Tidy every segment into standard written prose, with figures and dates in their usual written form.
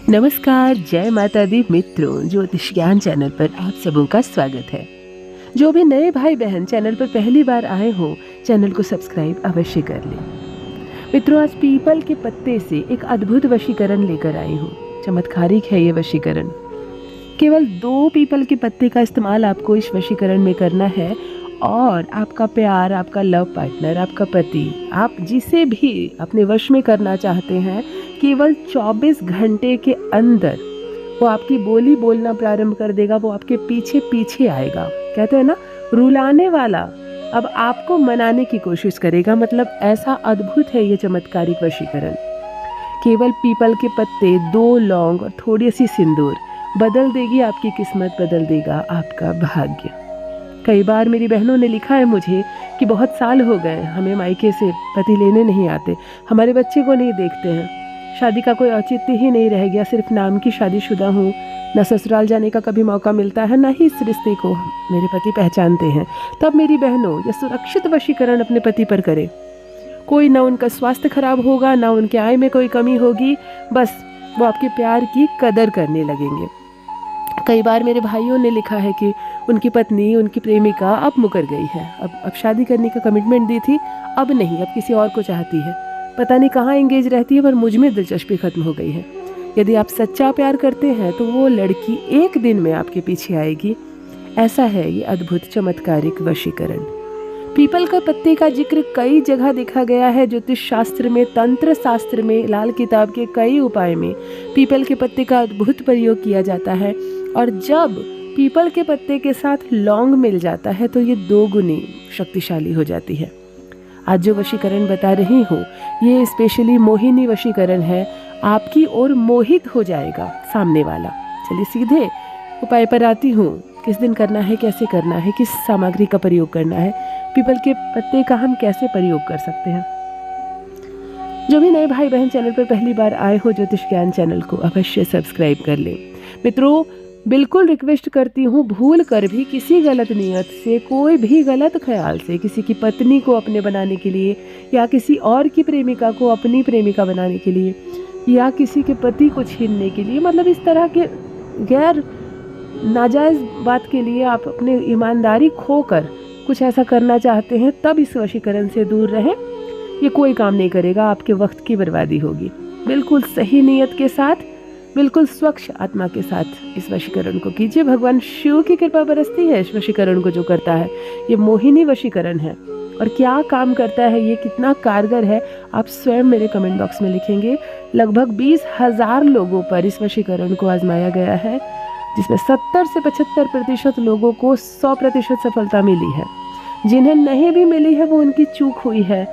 नमस्कार, जय माता दी मित्रों। ज्योतिष ज्ञान चैनल पर आप सबों का स्वागत है। जो भी नए भाई बहन चैनल पर पहली बार आए हो, चैनल को सब्सक्राइब अवश्य कर लें। मित्रों, आज पीपल के पत्ते से एक अद्भुत वशीकरण लेकर आई हूँ। चमत्कारिक है ये वशीकरण। केवल 2 पीपल के पत्ते का इस्तेमाल आपको इस वशीकरण में करना है और आपका प्यार, आपका लव पार्टनर, आपका पति, आप जिसे भी अपने वश में करना चाहते हैं, केवल 24 घंटे के अंदर वो आपकी बोली बोलना प्रारंभ कर देगा। वो आपके पीछे पीछे आएगा। कहते हैं ना, रुलाने वाला अब आपको मनाने की कोशिश करेगा। मतलब ऐसा अद्भुत है ये चमत्कारिक वशीकरण। केवल पीपल के पत्ते, 2 लौंग और थोड़ी सी सिंदूर बदल देगी आपकी किस्मत, बदल देगा आपका भाग्य। कई बार मेरी बहनों ने लिखा है मुझे कि बहुत साल हो गए, हमें मायके से पति लेने नहीं आते, हमारे बच्चे को नहीं देखते हैं, शादी का कोई औचित्य ही नहीं रह गया, सिर्फ नाम की शादीशुदा हूँ, न ससुराल जाने का कभी मौका मिलता है, न ही इस रिश्ते को मेरे पति पहचानते हैं। तब मेरी बहनों, यह सुरक्षित वशीकरण अपने पति पर करें। कोई ना उनका स्वास्थ्य खराब होगा, ना उनके आय में कोई कमी होगी, बस वो आपके प्यार की कदर करने लगेंगे। कई बार मेरे भाइयों ने लिखा है कि उनकी पत्नी, उनकी प्रेमिका अब मुकर गई है, अब शादी करने का कमिटमेंट दी थी, अब नहीं, अब किसी और को चाहती है, पता नहीं कहाँ एंगेज रहती है, पर मुझ में दिलचस्पी खत्म हो गई है। यदि आप सच्चा प्यार करते हैं तो वो लड़की एक दिन में आपके पीछे आएगी। ऐसा है ये अद्भुत चमत्कारिक वशीकरण। पीपल का पत्ते का जिक्र कई जगह देखा गया है। ज्योतिष शास्त्र में, तंत्र शास्त्र में, लाल किताब के कई उपाय में पीपल के पत्ते का अद्भुत प्रयोग किया जाता है। और जब पीपल के पत्ते के साथ लौंग मिल जाता है तो ये 2 गुनी शक्तिशाली हो जाती है। आज जो वशीकरण बता रही हूँ, ये स्पेशली मोहिनी वशीकरण है। आपकी ओर मोहित हो जाएगा सामने वाला। चलिए सीधे उपाय पर आती हूँ। किस दिन करना है, कैसे करना है, किस सामग्री का प्रयोग करना है, पीपल के पत्ते का हम कैसे प्रयोग कर सकते हैं। जो भी नए भाई बहन चैनल पर पहली बार आए हो, ज्योतिष ज्ञान चैनल को अवश्य सब्सक्राइब कर लें। मित्रों, बिल्कुल रिक्वेस्ट करती हूँ, भूल कर भी किसी गलत नियत से, कोई भी गलत ख्याल से किसी की पत्नी को अपने बनाने के लिए, या किसी और की प्रेमिका को अपनी प्रेमिका बनाने के लिए, या किसी के पति को छीनने के लिए, मतलब इस तरह के गैर नाजायज़ बात के लिए आप अपनी ईमानदारी खोकर कुछ ऐसा करना चाहते हैं, तब इस वशीकरण से दूर रहें। ये कोई काम नहीं करेगा, आपके वक्त की बर्बादी होगी। बिल्कुल सही नियत के साथ, बिल्कुल स्वच्छ आत्मा के साथ इस वशीकरण को कीजिए। भगवान शिव की कृपा बरसती है इस वशीकरण को जो करता है। ये मोहिनी वशीकरण है और क्या काम करता है, ये कितना कारगर है, आप स्वयं मेरे कमेंट बॉक्स में लिखेंगे। लगभग 20,000 लोगों पर इस वशीकरण को आजमाया गया है, जिसमें 70 से 75% लोगों को 100% सफलता मिली है। जिन्हें नहीं भी मिली है वो उनकी चूक हुई है।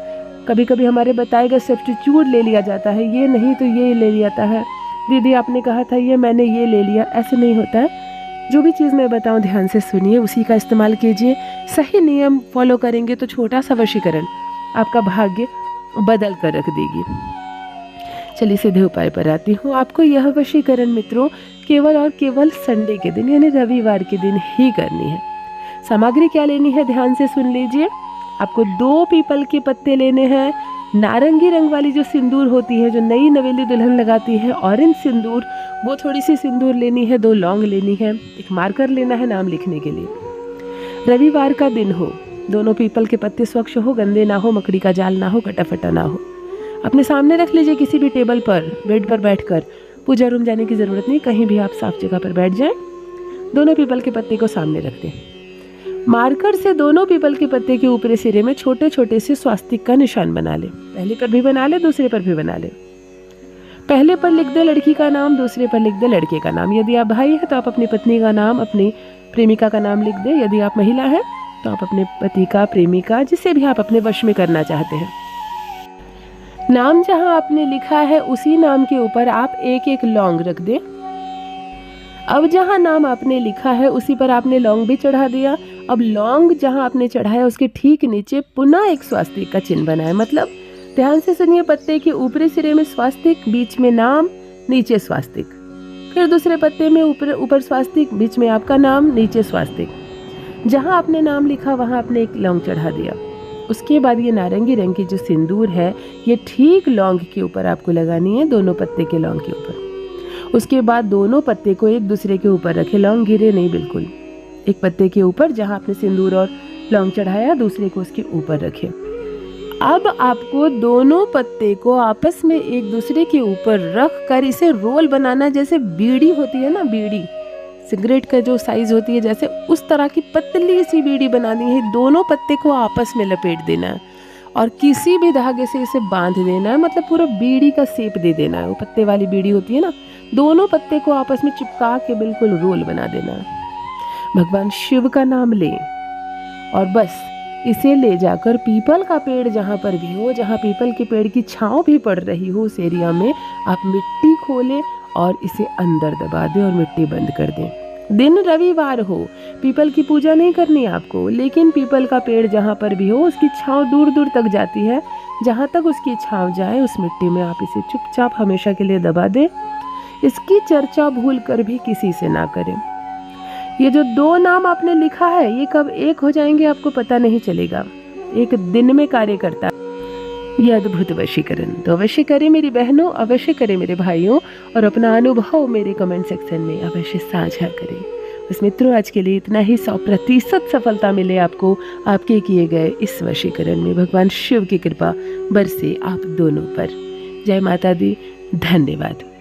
कभी कभी हमारे बताए गए सब्स्टिट्यूट ले लिया जाता है, ये नहीं तो ये ले लिया जाता है, दीदी आपने कहा था ये, मैंने ये ले लिया। ऐसे नहीं होता है। जो भी चीज़ मैं बताऊं ध्यान से सुनिए, उसी का इस्तेमाल कीजिए। सही नियम फॉलो करेंगे तो छोटा सा वशीकरण आपका भाग्य बदल कर रख देगी। चलिए सीधे उपाय पर आती हूँ। आपको यह वशीकरण मित्रों केवल और केवल संडे के दिन, यानी रविवार के दिन ही करनी है। सामग्री क्या लेनी है, ध्यान से सुन लीजिए। आपको 2 पीपल के पत्ते लेने हैं, नारंगी रंग वाली जो सिंदूर होती है, जो नई नवेली दुल्हन लगाती है, ऑरेंज सिंदूर, वो थोड़ी सी सिंदूर लेनी है, 2 लौंग लेनी है, एक मार्कर लेना है नाम लिखने के लिए। रविवार का दिन हो, दोनों पीपल के पत्ते स्वच्छ हो, गंदे ना हो, मकड़ी का जाल ना हो, कटा फटा ना हो। अपने सामने रख लीजिए किसी भी टेबल पर, बेड पर बैठकर। पूजा रूम जाने की ज़रूरत नहीं, कहीं भी आप साफ जगह पर बैठ जाएं। दोनों पीपल के पत्ते को सामने रख दें। मार्कर से दोनों पीपल के पत्ते के ऊपरी सिरे में छोटे छोटे से स्वास्तिक का निशान बना ले। पहले पर भी बना ले, दूसरे पर भी बना ले। पहले पर लिख दे लड़की का नाम, दूसरे पर लिख दे लड़के का नाम। यदि आप भाई हैं तो आप अपनी पत्नी का नाम, अपनी प्रेमिका का नाम लिख दे। यदि आप महिला हैं तो आप अपने पति का, प्रेमिका, जिसे भी आप अपने वश में करना चाहते हैं। नाम जहां आपने लिखा है उसी नाम के ऊपर आप एक एक लौंग रख दें। अब जहां नाम आपने लिखा है उसी पर आपने लौंग भी चढ़ा दिया। अब लौंग जहां आपने चढ़ाया उसके ठीक नीचे पुनः एक स्वास्तिक का चिन्ह बनाए। मतलब ध्यान से सुनिए, पत्ते के ऊपरी सिरे में स्वास्तिक, बीच में नाम, नीचे स्वास्तिक। फिर दूसरे पत्ते में ऊपर स्वास्तिक, बीच में आपका नाम, नीचे स्वास्तिक। जहां आपने नाम लिखा वहां आपने एक लौंग चढ़ा दिया। उसके बाद ये नारंगी रंग की जो सिंदूर है, ये ठीक लौंग के ऊपर आपको लगानी है, दोनों पत्ते के लौंग के ऊपर। उसके बाद दोनों पत्ते को एक दूसरे के ऊपर रखे, लौंग गिरे नहीं बिल्कुल। एक पत्ते के ऊपर जहाँ आपने सिंदूर और लौंग चढ़ाया, दूसरे को उसके ऊपर रखे। अब आपको दोनों पत्ते को आपस में एक दूसरे के ऊपर रख कर इसे रोल बनाना, जैसे बीड़ी होती है ना, बीड़ी सिगरेट का जो साइज होती है, जैसे उस तरह की पतली सी बीड़ी बनानी है। दोनों पत्ते को आपस में लपेट देना है और किसी भी धागे से इसे बांध देना है, मतलब पूरा बीड़ी का शेप दे देना है। वो पत्ते वाली बीड़ी होती है ना, दोनों पत्ते को आपस में चिपका के बिल्कुल रोल बना देना है। भगवान शिव का नाम लें और बस इसे ले जाकर पीपल का पेड़ जहाँ पर भी हो, जहाँ पीपल के पेड़ की छांव भी पड़ रही हो, उस एरिया में आप मिट्टी खोलें और इसे अंदर दबा दें और मिट्टी बंद कर दें। दिन रविवार हो, पीपल की पूजा नहीं करनी आपको, लेकिन पीपल का पेड़ जहाँ पर भी हो उसकी छांव दूर दूर तक जाती है। जहाँ तक उसकी छांव जाए उस मिट्टी में आप इसे चुपचाप हमेशा के लिए दबा दें। इसकी चर्चा भूल कर भी किसी से ना करें। ये जो 2 नाम आपने लिखा है, ये कब एक हो जाएंगे आपको पता नहीं चलेगा। एक दिन में कार्य करता है ये अद्भुत वशीकरण। तो अवश्य करें मेरी बहनों, अवश्य करें मेरे भाइयों, और अपना अनुभव मेरे कमेंट सेक्शन में अवश्य साझा करें। बस मित्रों, आज के लिए इतना ही। 100% सफलता मिले आपको आपके किए गए इस वशीकरण में। भगवान शिव की कृपा बरसे आप दोनों पर। जय माता दी। धन्यवाद।